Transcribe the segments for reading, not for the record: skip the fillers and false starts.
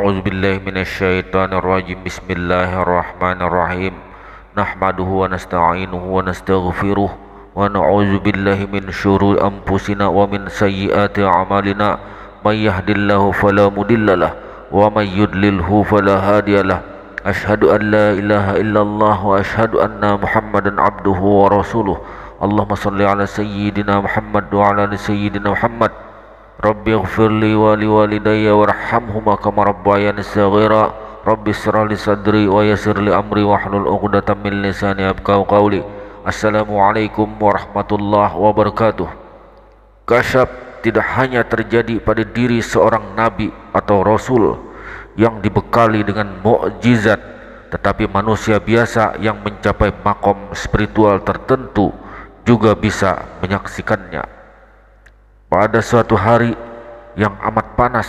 A'udzu billahi minasyaitonir rajim. Bismillahirrahmanirrahim. Nahmaduhu wa nasta'inuhu wa nastaghfiruh wa na'udzu billahi min syururi anfusina wa min sayyiati a'malina. May yahdihillahu fala mudhillalah wa may yudlilhu fala hadiyalah. Asyhadu an la ilaha illallah wa asyhadu anna Muhammadan abduhu wa rasuluh. Allahumma shalli ala sayyidina Muhammad wa ala ali sayyidina Muhammad. Rabbi ighfirli wa liwalidayya warhamhuma kama rabbayani shaghira. Rabbi ishrah li sadri wa yassir li amri wahlul 'uqdatam min lisani yafqahu qawli. Assalamualaikum warahmatullahi wabarakatuh. Kasyaf tidak hanya terjadi pada diri seorang nabi atau rasul yang dibekali dengan mukjizat, tetapi manusia biasa yang mencapai makom spiritual tertentu juga bisa menyaksikannya. Pada suatu hari yang amat panas,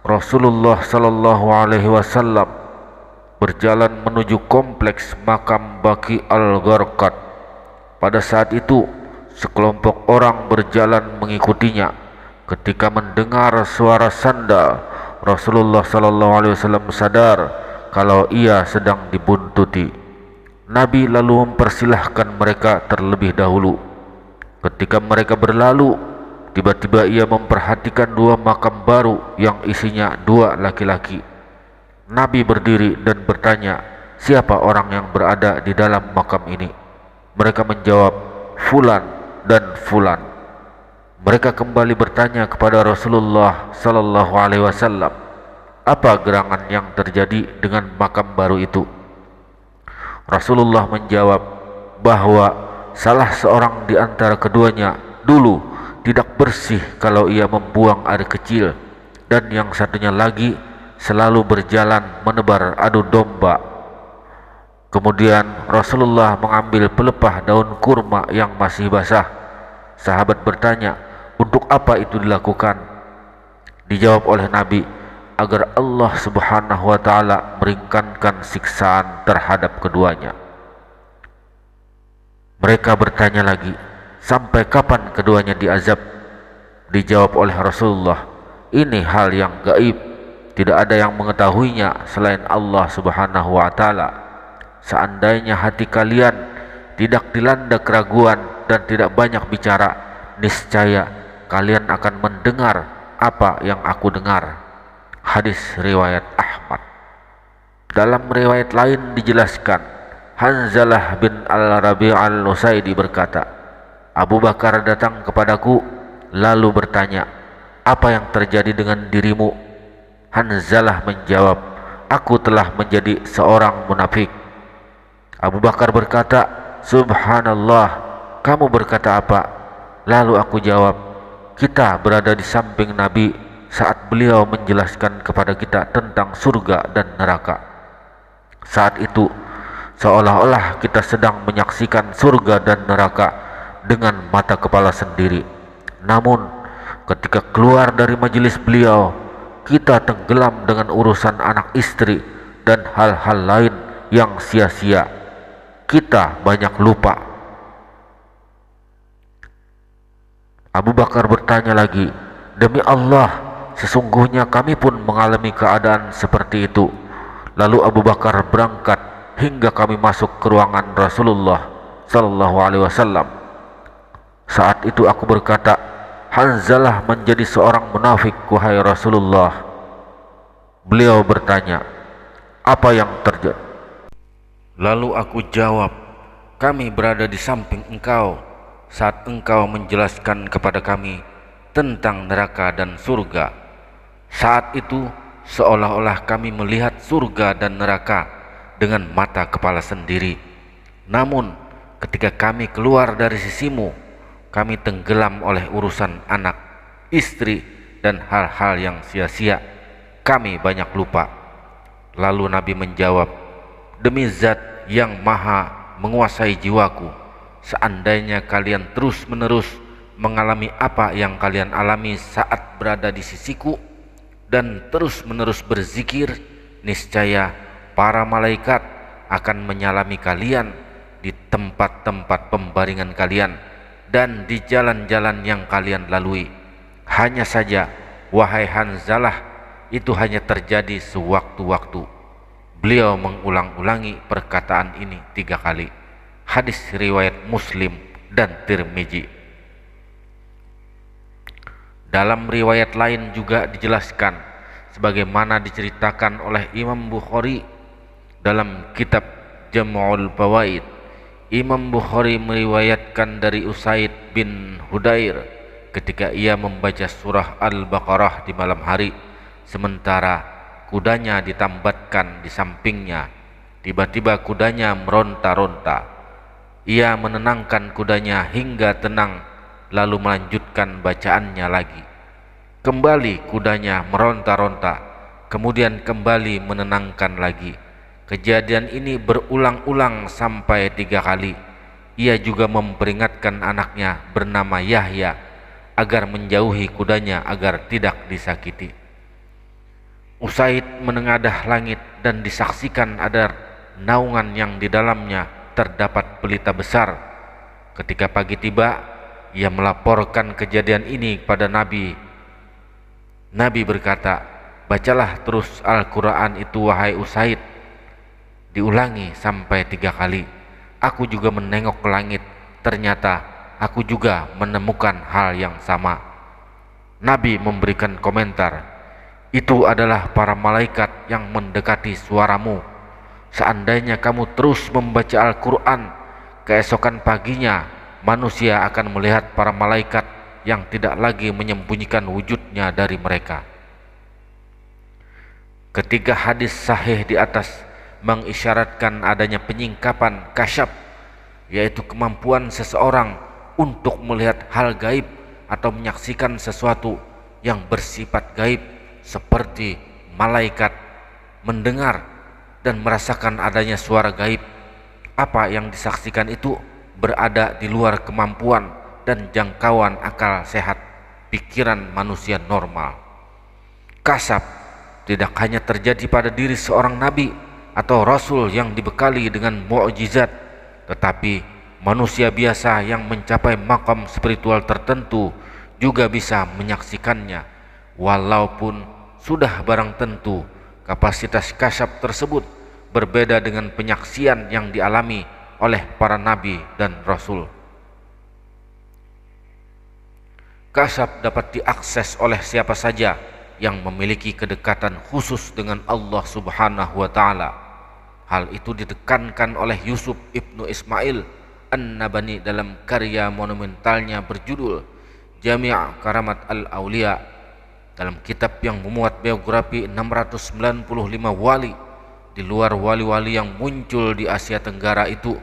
Rasulullah Sallallahu Alaihi Wasallam berjalan menuju kompleks makam Baqi al-Gharqad. Pada saat itu, sekelompok orang berjalan mengikutinya. Ketika mendengar suara sandal, Rasulullah Sallallahu Alaihi Wasallam sadar kalau ia sedang dibuntuti. Nabi lalu mempersilahkan mereka terlebih dahulu. Ketika mereka berlalu, tiba-tiba ia memperhatikan dua makam baru yang isinya dua laki-laki. Nabi berdiri dan bertanya, siapa orang yang berada di dalam makam ini? Mereka menjawab, Fulan dan Fulan. Mereka kembali bertanya kepada Rasulullah Sallallahu Alaihi Wasallam, apa gerangan yang terjadi dengan makam baru itu? Rasulullah menjawab bahwa salah seorang di antara keduanya dulu tidak bersih kalau ia membuang air kecil, dan yang satunya lagi selalu berjalan menebar adu domba. Kemudian Rasulullah mengambil pelepah daun kurma yang masih basah. Sahabat bertanya, untuk apa itu dilakukan? Dijawab oleh Nabi, agar Allah Subhanahu wa ta'ala meringankan siksaan terhadap keduanya. Mereka bertanya lagi, sampai kapan keduanya diazab? Dijawab oleh Rasulullah, ini hal yang gaib, tidak ada yang mengetahuinya selain Allah Subhanahu wa ta'ala. Seandainya hati kalian tidak dilanda keraguan dan tidak banyak bicara, niscaya kalian akan mendengar apa yang aku dengar. Hadis riwayat Ahmad. Dalam riwayat lain dijelaskan, Hanzalah bin al-Rabi' al-Nusaidi berkata, Abu Bakar datang kepadaku lalu bertanya, apa yang terjadi dengan dirimu? Hanzalah menjawab, aku telah menjadi seorang munafik. Abu Bakar berkata, Subhanallah, kamu berkata apa? Lalu aku jawab, kita berada di samping Nabi saat beliau menjelaskan kepada kita tentang surga dan neraka. Saat itu seolah-olah kita sedang menyaksikan surga dan neraka dengan mata kepala sendiri. Namun ketika keluar dari majelis beliau, kita tenggelam dengan urusan anak istri dan hal-hal lain yang sia-sia. Kita banyak lupa. Abu Bakar bertanya lagi, demi Allah, sesungguhnya kami pun mengalami keadaan seperti itu. Lalu Abu Bakar berangkat hingga kami masuk ke ruangan Rasulullah Sallallahu Alaihi Wasallam. Saat itu aku berkata, Hanzalah menjadi seorang munafik, wahai Rasulullah. Beliau bertanya, apa yang terjadi? Lalu aku jawab, kami berada di samping engkau saat engkau menjelaskan kepada kami tentang neraka dan surga. Saat itu seolah-olah kami melihat surga dan neraka dengan mata kepala sendiri. Namun ketika kami keluar dari sisimu, kami tenggelam oleh urusan anak, istri, dan hal-hal yang sia-sia. Kami banyak lupa. Lalu Nabi menjawab, demi zat yang maha menguasai jiwaku, seandainya kalian terus-menerus mengalami apa yang kalian alami saat berada di sisiku, dan terus-menerus berzikir, niscaya para malaikat akan menyalami kalian di tempat-tempat pembaringan kalian dan di jalan-jalan yang kalian lalui. Hanya saja, wahai Hanzalah, itu hanya terjadi sewaktu-waktu. Beliau mengulang-ulangi perkataan ini 3 kali. Hadis riwayat Muslim dan Tirmizi. Dalam riwayat lain juga dijelaskan sebagaimana diceritakan oleh Imam Bukhari dalam kitab Jam'ul Fawaid. Imam Bukhari meriwayatkan dari Usaid bin Hudair ketika ia membaca surah Al-Baqarah di malam hari, sementara kudanya ditambatkan di sampingnya. Tiba-tiba kudanya meronta-ronta. Ia menenangkan kudanya hingga tenang, lalu melanjutkan bacaannya lagi. Kembali kudanya meronta-ronta, kemudian kembali menenangkan lagi. Kejadian ini berulang-ulang sampai 3 kali. Ia juga memperingatkan anaknya bernama Yahya agar menjauhi kudanya agar tidak disakiti. Usaid menengadah langit dan disaksikan ada naungan yang di dalamnya terdapat pelita besar. Ketika pagi tiba, ia melaporkan kejadian ini kepada Nabi. Nabi berkata, "Bacalah terus Al-Quran itu wahai Usaid." Diulangi sampai 3 kali. Aku juga menengok ke langit, ternyata aku juga menemukan hal yang sama. Nabi memberikan komentar, "Itu adalah para malaikat yang mendekati suaramu. Seandainya kamu terus membaca Al-Quran, keesokan paginya manusia akan melihat para malaikat yang tidak lagi menyembunyikan wujudnya dari mereka." Ketiga hadis sahih di atas mengisyaratkan adanya penyingkapan kasyaf, yaitu kemampuan seseorang untuk melihat hal gaib atau menyaksikan sesuatu yang bersifat gaib seperti malaikat, mendengar dan merasakan adanya suara gaib. Apa yang disaksikan itu berada di luar kemampuan dan jangkauan akal sehat pikiran manusia normal. Kasyaf tidak hanya terjadi pada diri seorang nabi atau rasul yang dibekali dengan mukjizat, tetapi manusia biasa yang mencapai makam spiritual tertentu juga bisa menyaksikannya, walaupun sudah barang tentu kapasitas kasyaf tersebut berbeda dengan penyaksian yang dialami oleh para nabi dan rasul. Kasyaf dapat diakses oleh siapa saja yang memiliki kedekatan khusus dengan Allah Subhanahu wa Ta'ala. Hal itu ditekankan oleh Yusuf ibnu Ismail An-Nabani dalam karya monumentalnya berjudul Jami' Karamat Al-Aulia. Dalam kitab yang memuat biografi 695 wali di luar wali-wali yang muncul di Asia Tenggara itu,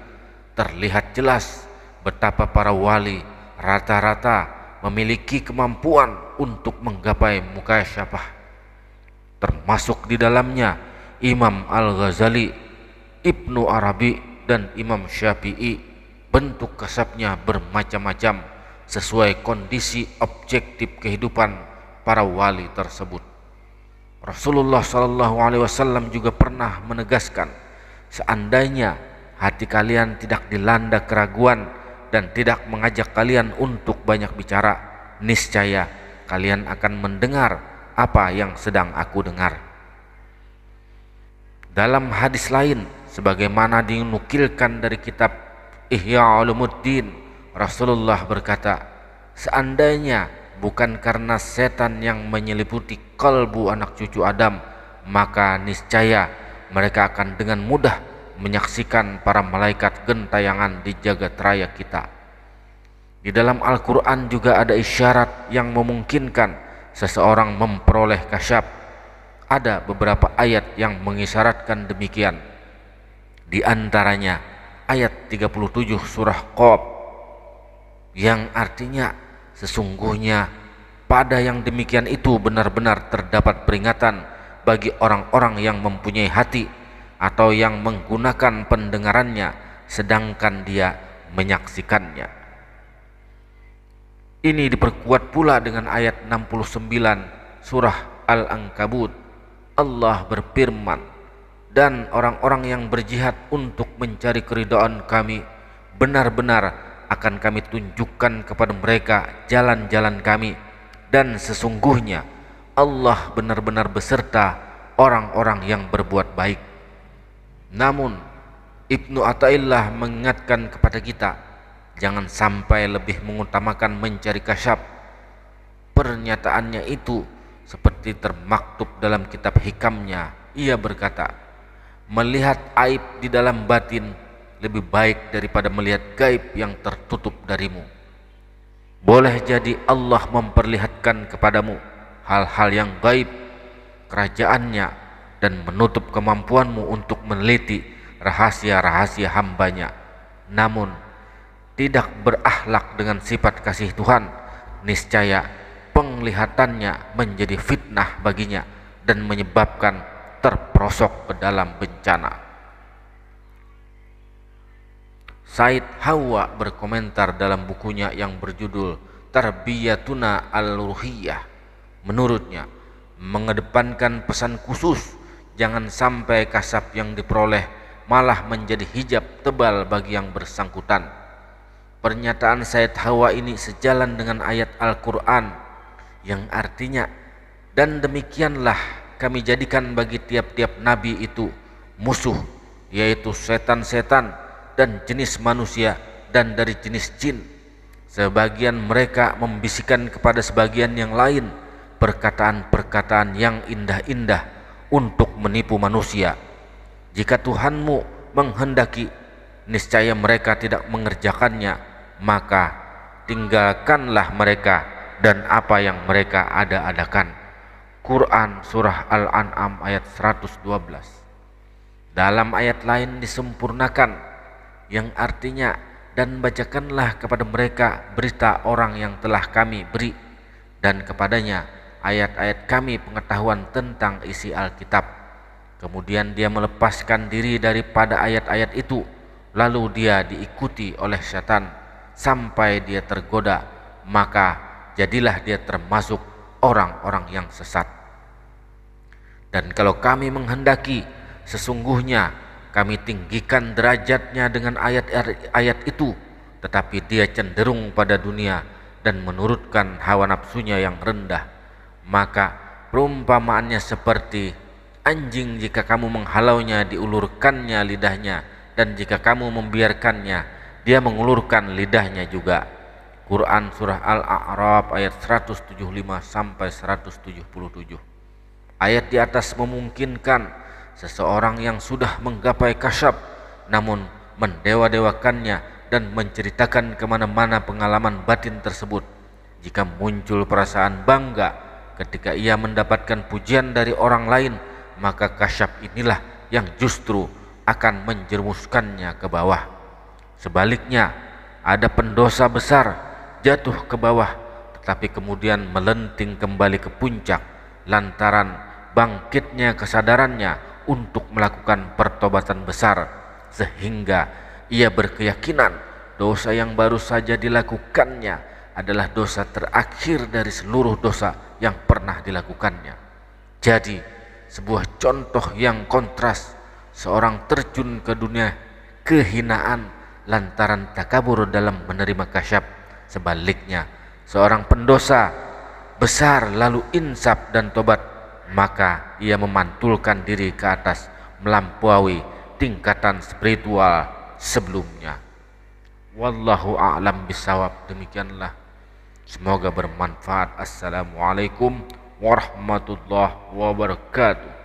terlihat jelas betapa para wali rata-rata memiliki kemampuan untuk menggapai mukasyafah. Termasuk di dalamnya Imam Al-Ghazali, Ibnu Arabi, dan Imam Syafi'i. Bentuk kasyafnya bermacam-macam sesuai kondisi objektif kehidupan para wali tersebut. Rasulullah SAW juga pernah menegaskan, seandainya hati kalian tidak dilanda keraguan dan tidak mengajak kalian untuk banyak bicara, niscaya kalian akan mendengar apa yang sedang aku dengar. Dalam hadis lain, sebagaimana dinukilkan dari kitab Ihya Ulumuddin, Rasulullah berkata, seandainya bukan karena setan yang menyeliputi kalbu anak cucu Adam, maka niscaya mereka akan dengan mudah menyaksikan para malaikat gentayangan di jagat raya kita. Di dalam Al-Quran juga ada isyarat yang memungkinkan seseorang memperoleh kasyaf. Ada beberapa ayat yang mengisyaratkan demikian. Di antaranya ayat 37 surah Qaf yang artinya sesungguhnya pada yang demikian itu benar-benar terdapat peringatan bagi orang-orang yang mempunyai hati atau yang menggunakan pendengarannya sedangkan dia menyaksikannya. Ini diperkuat pula dengan ayat 69 surah Al-Ankabut. Allah berfirman, dan orang-orang yang berjihad untuk mencari keridhaan kami, benar-benar akan kami tunjukkan kepada mereka jalan-jalan kami, dan sesungguhnya Allah benar-benar beserta orang-orang yang berbuat baik. Namun Ibnu Athaillah mengingatkan kepada kita, jangan sampai lebih mengutamakan mencari kasyaf. Pernyataannya itu seperti termaktub dalam kitab hikamnya. Ia berkata, melihat aib di dalam batin lebih baik daripada melihat gaib yang tertutup darimu. Boleh jadi Allah memperlihatkan kepadamu hal-hal yang gaib kerajaannya dan menutup kemampuanmu untuk meneliti rahasia-rahasia hambanya. Namun tidak berakhlak dengan sifat kasih Tuhan, niscaya penglihatannya menjadi fitnah baginya dan menyebabkan terperosok ke dalam bencana. Said Hawa berkomentar dalam bukunya yang berjudul Tarbiyatuna al-Ruhiyah. Menurutnya, mengedepankan pesan khusus, jangan sampai kasab yang diperoleh malah menjadi hijab tebal bagi yang bersangkutan. Pernyataan Said Hawa ini sejalan dengan ayat Al-Quran yang artinya, dan demikianlah kami jadikan bagi tiap-tiap nabi itu musuh, yaitu setan-setan dan jenis manusia dan dari jenis jin. Sebagian mereka membisikkan kepada sebagian yang lain perkataan-perkataan yang indah-indah untuk menipu manusia. Jika Tuhanmu menghendaki, niscaya mereka tidak mengerjakannya, maka tinggalkanlah mereka dan apa yang mereka ada-adakan. Quran Surah Al-An'am ayat 112. Dalam ayat lain disempurnakan yang artinya, dan bacakanlah kepada mereka berita orang yang telah kami beri dan kepadanya ayat-ayat kami pengetahuan tentang isi Alkitab. Kemudian dia melepaskan diri daripada ayat-ayat itu, lalu dia diikuti oleh setan sampai dia tergoda, maka jadilah dia termasuk orang-orang yang sesat. Dan kalau kami menghendaki, sesungguhnya kami tinggikan derajatnya dengan ayat-ayat itu, tetapi dia cenderung pada dunia dan menurutkan hawa nafsunya yang rendah. Maka perumpamaannya seperti anjing, jika kamu menghalaunya diulurkannya lidahnya, dan jika kamu membiarkannya dia mengulurkan lidahnya juga. Quran Surah Al-A'raf ayat 175 sampai 177. Ayat di atas memungkinkan seseorang yang sudah menggapai kasyaf namun mendewa-dewakannya dan menceritakan kemana-mana pengalaman batin tersebut, jika muncul perasaan bangga ketika ia mendapatkan pujian dari orang lain, maka kasyaf inilah yang justru akan menjerumuskannya ke bawah. Sebaliknya, ada pendosa besar jatuh ke bawah tetapi kemudian melenting kembali ke puncak lantaran bangkitnya kesadarannya untuk melakukan pertobatan besar, sehingga ia berkeyakinan dosa yang baru saja dilakukannya adalah dosa terakhir dari seluruh dosa yang pernah dilakukannya. Jadi sebuah contoh yang kontras, seorang terjun ke dunia kehinaan lantaran takabur dalam menerima kasyaf. Sebaliknya, seorang pendosa besar lalu insaf dan tobat, maka ia memantulkan diri ke atas melampaui tingkatan spiritual sebelumnya. Wallahu a'lam bisawab. Demikianlah, semoga bermanfaat. Assalamualaikum warahmatullahi wabarakatuh.